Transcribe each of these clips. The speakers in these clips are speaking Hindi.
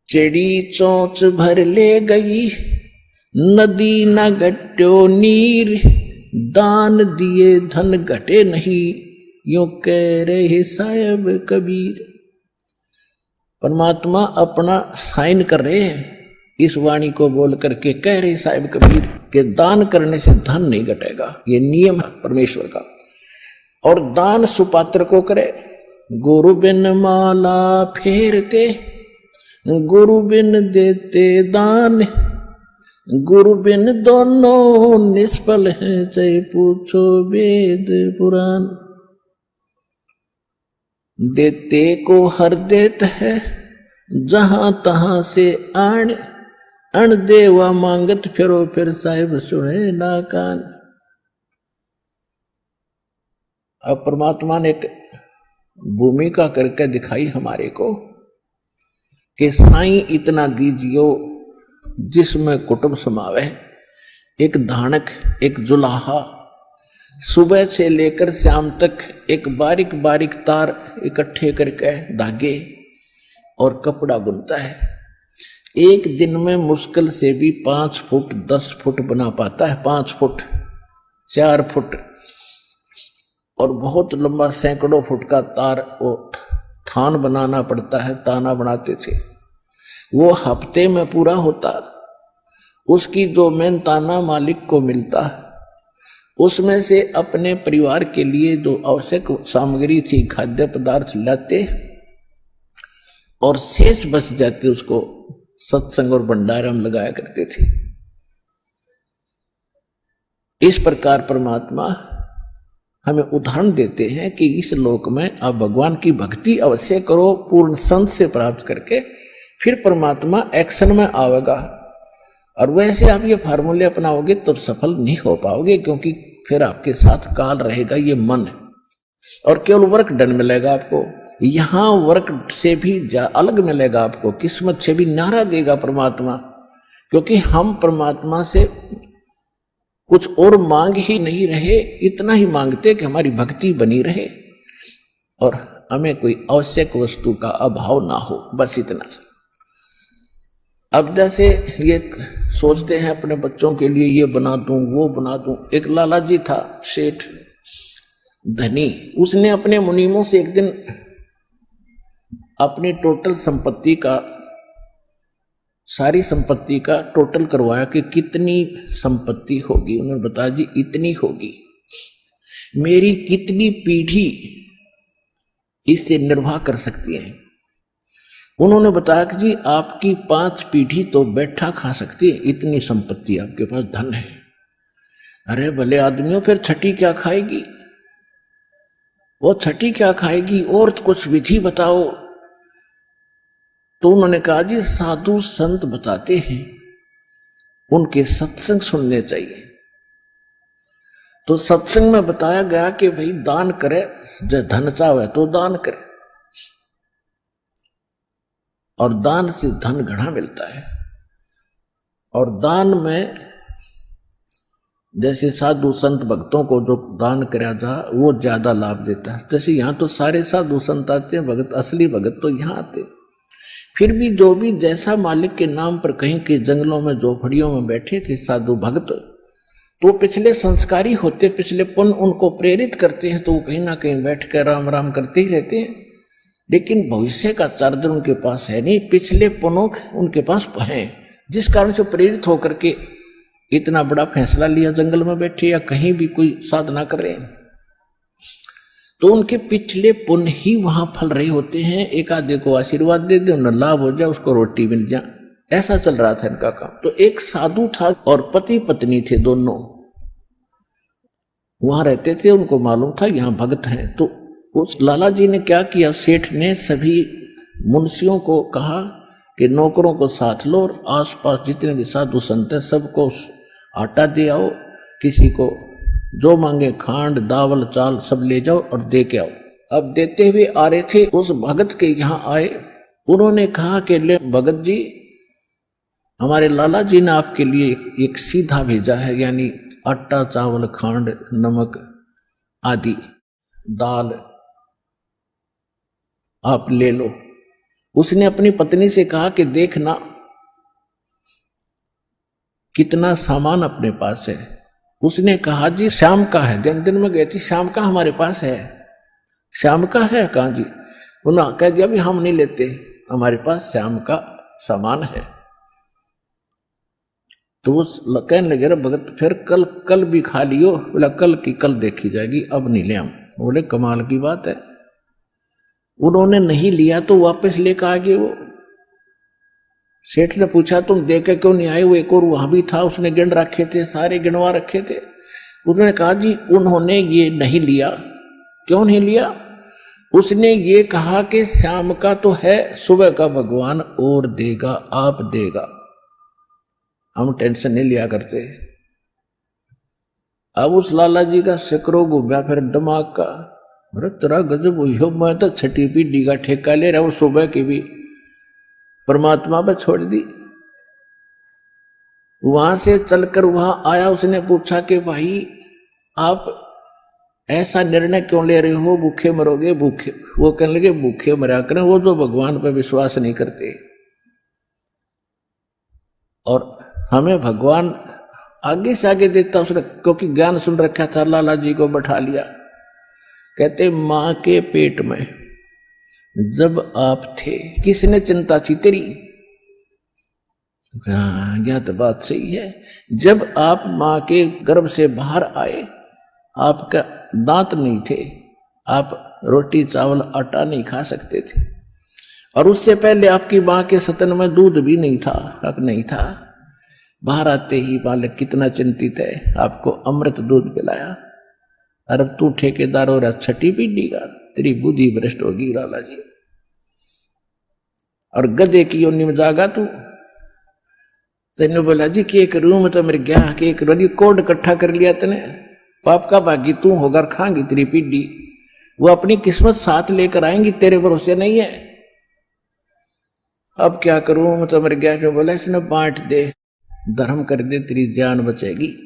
चिड़ी चोंच भर ले गई, नदी न घट्यो नीर, दान दिए धन घटे नहीं, यूं कह रहे साहब कबीर। परमात्मा अपना साइन कर रहे हैं इस वाणी को बोल करके, कह रहे साहब कबीर कि दान करने से धन नहीं घटेगा, ये नियम है परमेश्वर का। और दान सुपात्र को करे। गुरु बिन माला फेरते, गुरु बिन देते दान, गुरु बिन दोनों निष्फल हैं, चाहे पूछो वेद पुराण। देते को हर देत है, जहां तहां से आण, अण देवा मांगत फिरो, फिर साहिब सुने ना कान। अब परमात्मा ने एक भूमिका करके दिखाई हमारे को कि साईं इतना दीजियो जिसमें कुटुंब समावे, एक धानक, एक जुलाहा, सुबह से लेकर शाम तक एक बारीक बारीक तार इकट्ठे करके धागे और कपड़ा बुनता है। एक दिन में मुश्किल से भी 5 फुट 10 फुट बना पाता है, 5 फुट 4 फुट, और बहुत लंबा सैकड़ों फुट का तार वो थान बनाना पड़ता है। ताना बनाते थे, वो हफ्ते में पूरा होता। उसकी जो मेन ताना मालिक को मिलता, उसमें से अपने परिवार के लिए जो आवश्यक सामग्री थी, खाद्य पदार्थ लाते और शेष बच जाते, उसको सत्संग और भंडारा में लगाया करते थे। इस प्रकार परमात्मा हमें उदाहरण देते हैं कि इस लोक में आप भगवान की भक्ति अवश्य करो, पूर्ण संत से प्राप्त करके, फिर परमात्मा एक्शन में आवेगा। और वैसे आप ये फार्मूले अपनाओगे तो सफल नहीं हो पाओगे, क्योंकि फिर आपके साथ काल रहेगा, ये मन है, और केवल वर्क डन मिलेगा आपको। यहां वर्क से भी अलग मिलेगा आपको, किस्मत से भी नारा देगा परमात्मा, क्योंकि हम परमात्मा से कुछ और मांग ही नहीं रहे, इतना ही मांगते कि हमारी भक्ति बनी रहे और हमें कोई आवश्यक वस्तु का अभाव ना हो, बस इतना सा। अब जैसे ये सोचते हैं अपने बच्चों के लिए ये बना दूं वो बना दूं। एक लाला जी था सेठ धनी, उसने अपने मुनीमों से एक दिन अपनी टोटल संपत्ति का, सारी संपत्ति का टोटल करवाया कि कितनी संपत्ति होगी। उन्होंने बताया जी इतनी होगी, मेरी कितनी पीढ़ी इससे निर्वाह कर सकती है। उन्होंने बताया कि जी आपकी 5 पीढ़ी तो बैठा खा सकती है, इतनी संपत्ति आपके पास, धन है। अरे भले आदमियों, फिर छठी क्या खाएगी? वो छठी क्या खाएगी? और कुछ विधि बताओ। तो उन्होंने कहा जी साधु संत बताते हैं, उनके सत्संग सुनने चाहिए। तो सत्संग में बताया गया कि भाई दान करे, जो धन चाहे तो दान करे, और दान से धन घना मिलता है। और दान में जैसे साधु संत भक्तों को जो दान कराया जा, वो ज्यादा लाभ देता है। जैसे यहाँ तो सारे साधु संत आते हैं, भगत, असली भगत तो यहाँ आते। फिर भी जो भी जैसा मालिक के नाम पर कहीं के जंगलों में झोपड़ियों में बैठे थे साधु भक्त, तो पिछले संस्कारी होते, पिछले पुण्य उनको प्रेरित करते हैं, तो वो कहीं ना कहीं बैठ कर राम राम करते ही रहते हैं। लेकिन भविष्य का चार्जर उनके पास है नहीं, पिछले पुण्य उनके पास है, जिस कारण से प्रेरित होकर के इतना बड़ा फैसला लिया, जंगल में बैठे या कहीं भी कोई साधना कर रहे हैं। तो उनके पिछले पुण्य ही वहां फल रहे होते हैं। एक आधे को आशीर्वाद दे दे, उन्हें लाभ हो जाए, उसको रोटी मिल जाए, ऐसा चल रहा था इनका काम। तो एक साधु था और पति पत्नी थे, दोनों वहां रहते थे। उनको मालूम था यहाँ भक्त हैं। तो उस लाला जी ने क्या किया, सेठ ने सभी मुंशियों को कहा कि नौकरों को साथ लो और आसपास जितने भी साधु संत हैं सबको आटा दे आओ, किसी को जो मांगे खांड दावल चाल सब ले जाओ और दे के आओ। अब देते हुए आ रहे थे, उस भगत के यहाँ आए। उन्होंने कहा कि ले भगत जी, हमारे लाला जी ने आपके लिए एक सीधा भेजा है, यानी आटा चावल खांड नमक आदि दाल आप ले लो। उसने अपनी पत्नी से कहा कि देखना कितना सामान अपने पास है। उसने कहा जी शाम का है। दिन में गई थी, शाम का हमारे पास है। शाम का है? कहा जी। उन्होंने कह दिया भी हम नहीं लेते, हमारे पास शाम का सामान है। तो वो कहने लगे भगत फिर कल भी खा लियो। बोला कल की कल देखी जाएगी, अब नहीं ले हम। बोले कमाल की बात है। उन्होंने नहीं लिया तो वापस लेकर आ गए। वो सेठ ने पूछा तुम दे के क्यों नहीं आए? वो एक और वहां भी था, उसने गिन रखे थे, सारे गिनवा रखे थे। उसने कहा जी उन्होंने ये नहीं लिया। क्यों नहीं लिया? उसने ये कहा कि शाम का तो है, सुबह का भगवान और देगा, आप देगा, हम टेंशन नहीं लिया करते। अब उस लाला जी का सिकरो घूमया फिर दिमाग का। अरे तेरा गजब हुई हो, मैं तो छठी पीढ़ी का ठेका ले रहा हूं, सुबह की भी परमात्मा पर छोड़ दी। वहां से चलकर वहां आया, उसने पूछा कि भाई आप ऐसा निर्णय क्यों ले रहे हो, भूखे मरोगे? भूखे? वो कहने लगे भूखे मरा करें वो जो भगवान पर विश्वास नहीं करते। और हमें भगवान आगे से आगे देता उसने, क्योंकि ज्ञान सुन रखा था। लाला जी को बैठा लिया, कहते मां के पेट में जब आप थे किसने चिंता थी तेरी? हाँ यह तो बात सही है। जब आप मां के गर्भ से बाहर आए आपका दांत नहीं थे, आप रोटी चावल आटा नहीं खा सकते थे, और उससे पहले आपकी मां के स्तन में दूध भी नहीं था, हक नहीं था। बाहर आते ही बालक कितना चिंतित है, आपको अमृत दूध पिलाया। अरे तू ठेकेदार हो रहा छठी पीढ़ी का, तेरी बुद्धि भ्रष्ट होगी लाला जी। और गधे की योनि में जागा तू। तेने बोला जी के करूं मैं तो मेरे गया के करूं, कोड इकट्ठा कर लिया तने, पाप का भागी तू होकर खाएंगी तेरी पीढ़ी। वो अपनी किस्मत साथ लेकर आएंगी, तेरे भरोसे नहीं है। अब क्या करूं मैं तो मेरे गया। जो बोला इसने बांट दे, धर्म कर दे, तेरी जान बचेगी।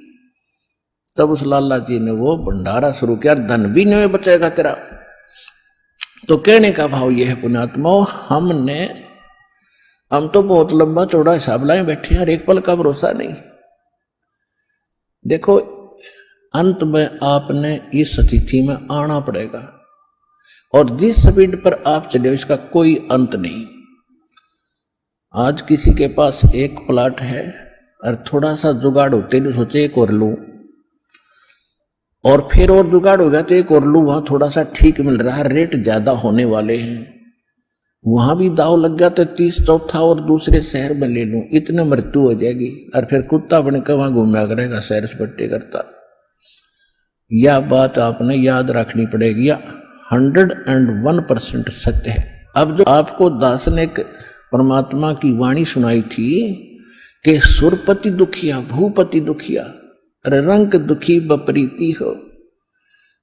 तब उस लाला जी ने वो भंडारा शुरू किया, धन भी नहीं बचेगा तेरा। तो कहने का भाव यह है पुण्यात्मा, हम तो बहुत लंबा चौड़ा हिसाब लाए बैठे, हर एक पल का भरोसा नहीं। देखो अंत में आपने इस स्थिति में आना पड़ेगा, और जिस स्पीड पर आप चले इसका कोई अंत नहीं। आज किसी के पास एक प्लाट है और थोड़ा सा जुगाड़ होते तो सोचे एक और लूं, और फिर और जुगाड़ हो गया तो एक और लूं, वहां थोड़ा सा ठीक मिल रहा है, रेट ज्यादा होने वाले हैं, वहां भी दाव लग गया तो 30 चौथा और दूसरे शहर में ले लूं, इतने मृत्यु हो जाएगी। और फिर कुत्ता बन के वहां घूमया करेगा, सैर सपट्टे करता। यह बात आपने याद रखनी पड़ेगी, 101% सत्य है। अब जो आपको दास ने परमात्मा की वाणी सुनाई थी कि सुरपति दुखिया भूपति दुखिया, अरे रंग दुखी बपरीति हो।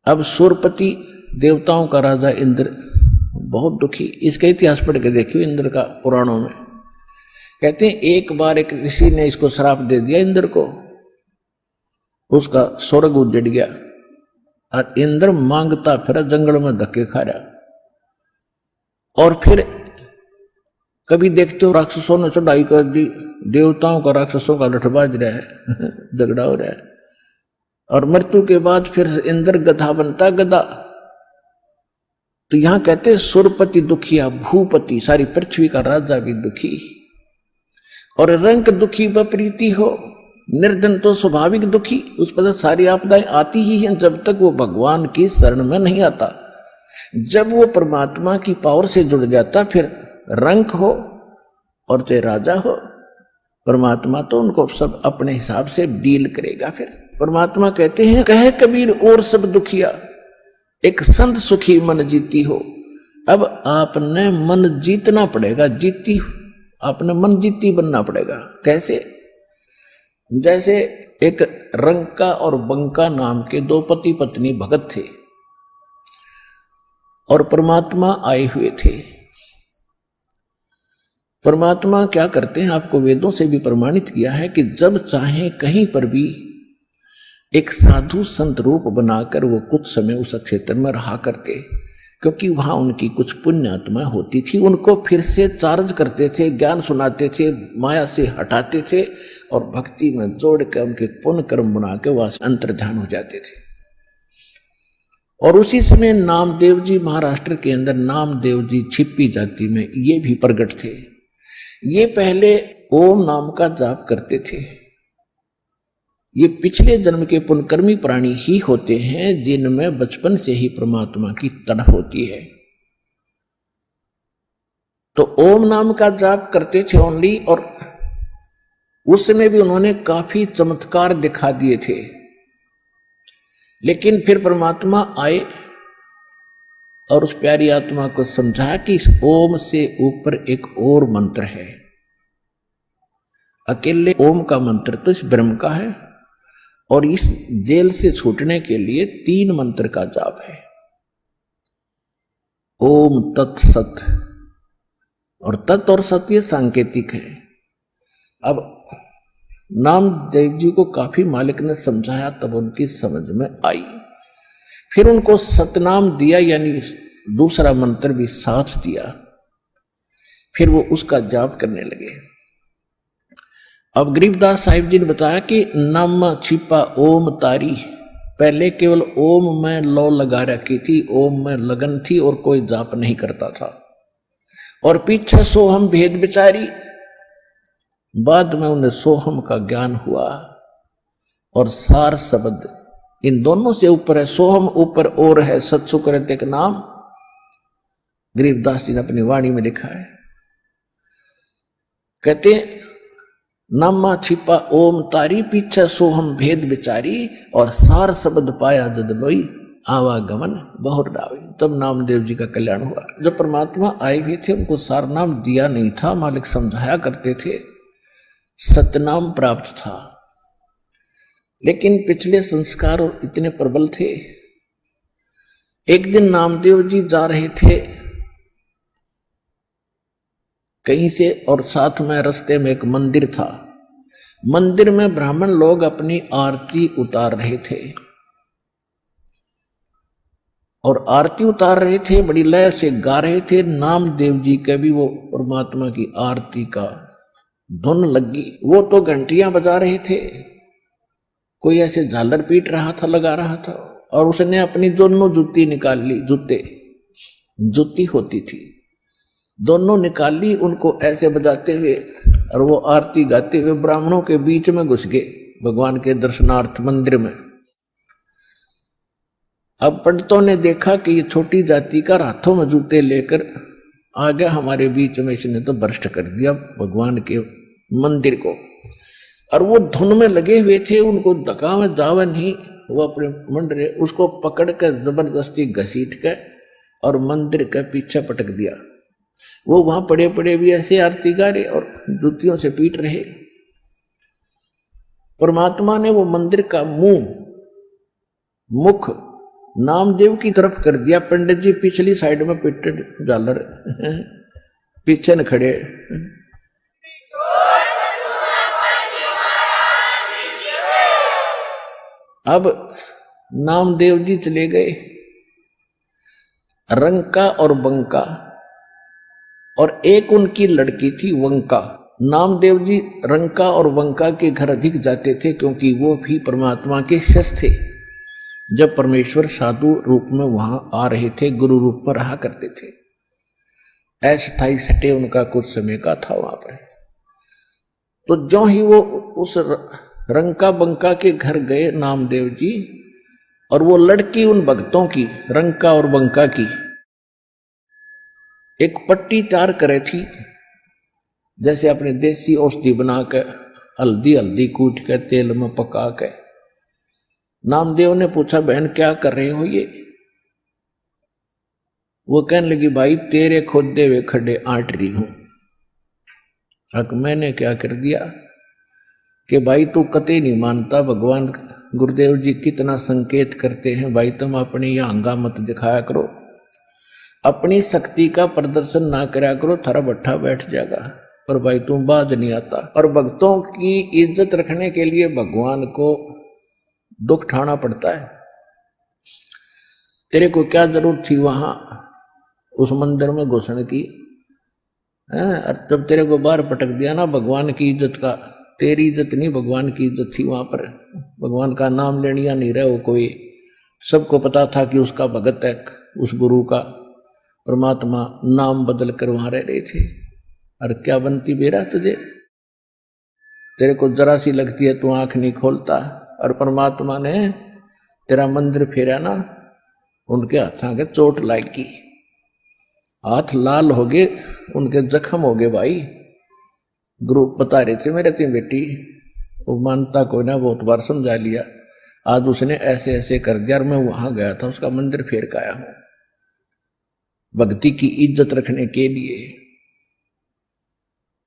अब सुरपति देवताओं का राजा इंद्र बहुत दुखी। इसका इतिहास पढ़ के देखियो इंद्र का पुराणों में। कहते हैं एक बार एक ऋषि ने इसको श्राप दे दिया इंद्र को, उसका स्वर्ग उजड़ गया और इंद्र मांगता फिर जंगल में धक्के खा रहा। और फिर कभी देखते हो राक्षसों ने चढ़ाई कर दी, देवताओं का राक्षसों का लठबाज रहा है झगड़ा हो रहा है। और मृत्यु के बाद फिर इंद्र गधा बनता, गधा। तो यहां कहते सुरपति दुखिया भूपति, सारी पृथ्वी का राजा भी दुखी। और रंग दुखी बप्रीति हो, निर्धन तो स्वाभाविक दुखी, उस पर सारी आपदाएं आती ही हैं जब तक वो भगवान की शरण में नहीं आता। जब वो परमात्मा की पावर से जुड़ जाता फिर रंग हो और चाहे राजा हो, परमात्मा तो उनको सब अपने हिसाब से डील करेगा। फिर परमात्मा कहते हैं कहे कबीर और सब दुखिया, एक संत सुखी मन जीती हो। अब आपने मन जीतना पड़ेगा, आपने मन जीती बनना पड़ेगा। कैसे? जैसे एक रंका और बंका नाम के दो पति पत्नी भगत थे और परमात्मा आए हुए थे। परमात्मा क्या करते हैं, आपको वेदों से भी प्रमाणित किया है कि जब चाहे कहीं पर भी एक साधु संत रूप बनाकर वो कुछ समय उस क्षेत्र में रहा करके, क्योंकि वहां उनकी कुछ पुण्य आत्मा होती थी, उनको फिर से चार्ज करते थे, ज्ञान सुनाते थे, माया से हटाते थे और भक्ति में जोड़ कर उनके पुण्य कर्म बना के वहां से अंतर्ध्यान हो जाते थे। और उसी समय नामदेव जी महाराष्ट्र के अंदर, नामदेव जी छिप्पी जाति में ये भी प्रकट थे। ये पहले ओम नाम का जाप करते थे। ये पिछले जन्म के पुण्यकर्मी प्राणी ही होते हैं जिनमें बचपन से ही परमात्मा की तड़प होती है। तो ओम नाम का जाप करते थे ओनली, और उस समय भी उन्होंने काफी चमत्कार दिखा दिए थे। लेकिन फिर परमात्मा आए और उस प्यारी आत्मा को समझाया कि इस ओम से ऊपर एक और मंत्र है। अकेले ओम का मंत्र तो इस ब्रह्म का है, और इस जेल से छूटने के लिए 3 मंत्र का जाप है। ओम तत् सत, और तत् और सत ये सांकेतिक है। अब नामदेव जी को काफी मालिक ने समझाया, तब उनकी समझ में आई। फिर उनको सतनाम दिया, यानी दूसरा मंत्र भी साथ दिया। फिर वो उसका जाप करने लगे। अब गरीबदास साहिब जी ने बताया कि नम छिपा ओम तारी, पहले केवल ओम में लौ लगा रखी थी, ओम में लगन थी और कोई जाप नहीं करता था। और पीछे सोहम भेद विचारी, बाद में उन्हें सोहम का ज्ञान हुआ। और सार शब्द इन दोनों से ऊपर है, सोहम ऊपर और है, सत्सुकृत एक नाम गरीबदास जी ने अपनी वाणी में लिखा है। कहते नामा छिपा ओम तारी, पीछे सोहम भेद विचारी, और सार शब्द पाया जद लोई, आवागमन बहुत डावी। तब नामदेव जी का कल्याण हुआ। जब परमात्मा आए हुए थे उनको सार नाम दिया नहीं था, मालिक समझाया करते थे, सतनाम प्राप्त था। लेकिन पिछले संस्कार और इतने प्रबल थे। एक दिन नामदेव जी जा रहे थे कहीं से, और साथ में रास्ते में एक मंदिर था। मंदिर में ब्राह्मण लोग अपनी आरती उतार रहे थे, और आरती उतार रहे थे, बड़ी लय से गा रहे थे। नामदेव जी के भी वो परमात्मा की आरती का धुन लगी। वो तो घंटियां बजा रहे थे, कोई ऐसे झालर पीट रहा था, लगा रहा था, और उसने अपनी दोनों जूती निकाल ली। जूती होती थी, दोनों निकाल ली, उनको ऐसे बजाते हुए, और वो आरती गाते हुए ब्राह्मणों के बीच में घुस गए भगवान के दर्शनार्थ मंदिर में। अब पंडितों ने देखा कि ये छोटी जाति का हाथों में जूते लेकर आ गया हमारे बीच में, इसने तो भ्रष्ट कर दिया भगवान के मंदिर को। और वो धुन में लगे हुए थे, उनको धक्का में जावे नहीं, वो अपने मंडरे उसको पकड़ कर जबरदस्ती घसीट के और मंदिर के पीछे पटक दिया। वो वहां पड़े पड़े भी ऐसे आरती गा रहे और जूतियों से पीट रहे। परमात्मा ने वो मंदिर का मुख नामदेव की तरफ कर दिया। पंडित जी पिछली साइड में पिटे झालर पीछे न खड़े। अब नामदेव जी चले गए रंका और बंका, और एक उनकी लड़की थी वंका। नामदेव जी रंका और वंका के घर अधिक जाते थे, क्योंकि वो भी परमात्मा के शिष्य थे। जब परमेश्वर साधु रूप में वहां आ रहे थे, गुरु रूप में रहा करते थे। अस्थायी सटे उनका कुछ समय का था वहां पर। तो जो ही वो उस रंका बंका के घर गए नामदेव जी, और वो लड़की उन भक्तों की, रंका और बंका की, एक पट्टी तैयार करे थी, जैसे अपने देसी औषधि बना के हल्दी कूट के तेल में पका के। नामदेव ने पूछा, बहन क्या कर रहे हो ये? वो कहने लगी, भाई तेरे खोदे हुए खड्डे आंट रही हूं। अब मैंने क्या कर दिया कि भाई तू कतई नहीं मानता, भगवान गुरुदेव जी कितना संकेत करते हैं, भाई तुम अपनी यह हंगा मत दिखाया करो, अपनी शक्ति का प्रदर्शन ना करा करो, थारा भट्ठा बैठ जाएगा। पर भाई तुम बाज नहीं आता। और भक्तों की इज्जत रखने के लिए भगवान को दुख उठाना पड़ता है। तेरे को क्या जरूरत थी वहां उस मंदिर में घुसने की। और जब तेरे को बाहर पटक दिया ना भगवान की इज्जत का, तेरी इज्जत नहीं भगवान की इज्जत थी वहां पर। भगवान का नाम लेनिया नहीं रहे वो कोई, सबको पता था कि उसका भगत है, उस गुरु का परमात्मा नाम बदल कर वहां रह रहे थे। और क्या बनती बेरा तुझे, तेरे को जरा सी लगती है तू आंख नहीं खोलता। और परमात्मा ने तेरा मंदिर फेरा ना, उनके हाथों के चोट लागी, हाथ लाल हो गए, उनके जख्म हो गए भाई। गुरु बता रहे थे मेरे तीन बेटी, वो मानता कोई ना, बहुत बार समझा लिया, आज उसने ऐसे ऐसे कर दिया और मैं वहां गया था उसका मंदिर फेर के आया हूं भक्ति की इज्जत रखने के लिए।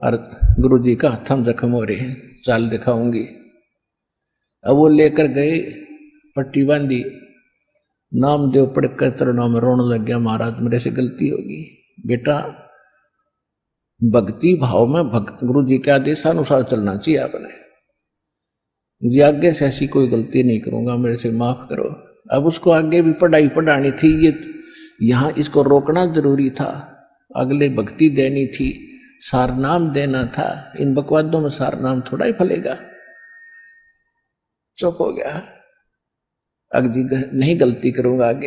और गुरु जी का हथम जख्म हो रहे हैं, चाल दिखाऊंगी। अब वो लेकर गए, पट्टी बांधी, नाम देव पढ़कर तरुणों में रोने लग गया, महाराज मेरे से गलती होगी। बेटा भक्ति भाव में गुरु जी के आदेशानुसार चलना चाहिए आपने, जी आगे से ऐसी कोई गलती नहीं करूंगा, मेरे से माफ करो। अब उसको आगे भी पढ़ाई पढ़ानी थी, ये यहां इसको रोकना जरूरी था, अगले भक्ति देनी थी, सारनाम देना था। इन बकवादों में सारनाम थोड़ा ही फलेगा। चुप हो गया, अगली नहीं गलती करूंगा आगे।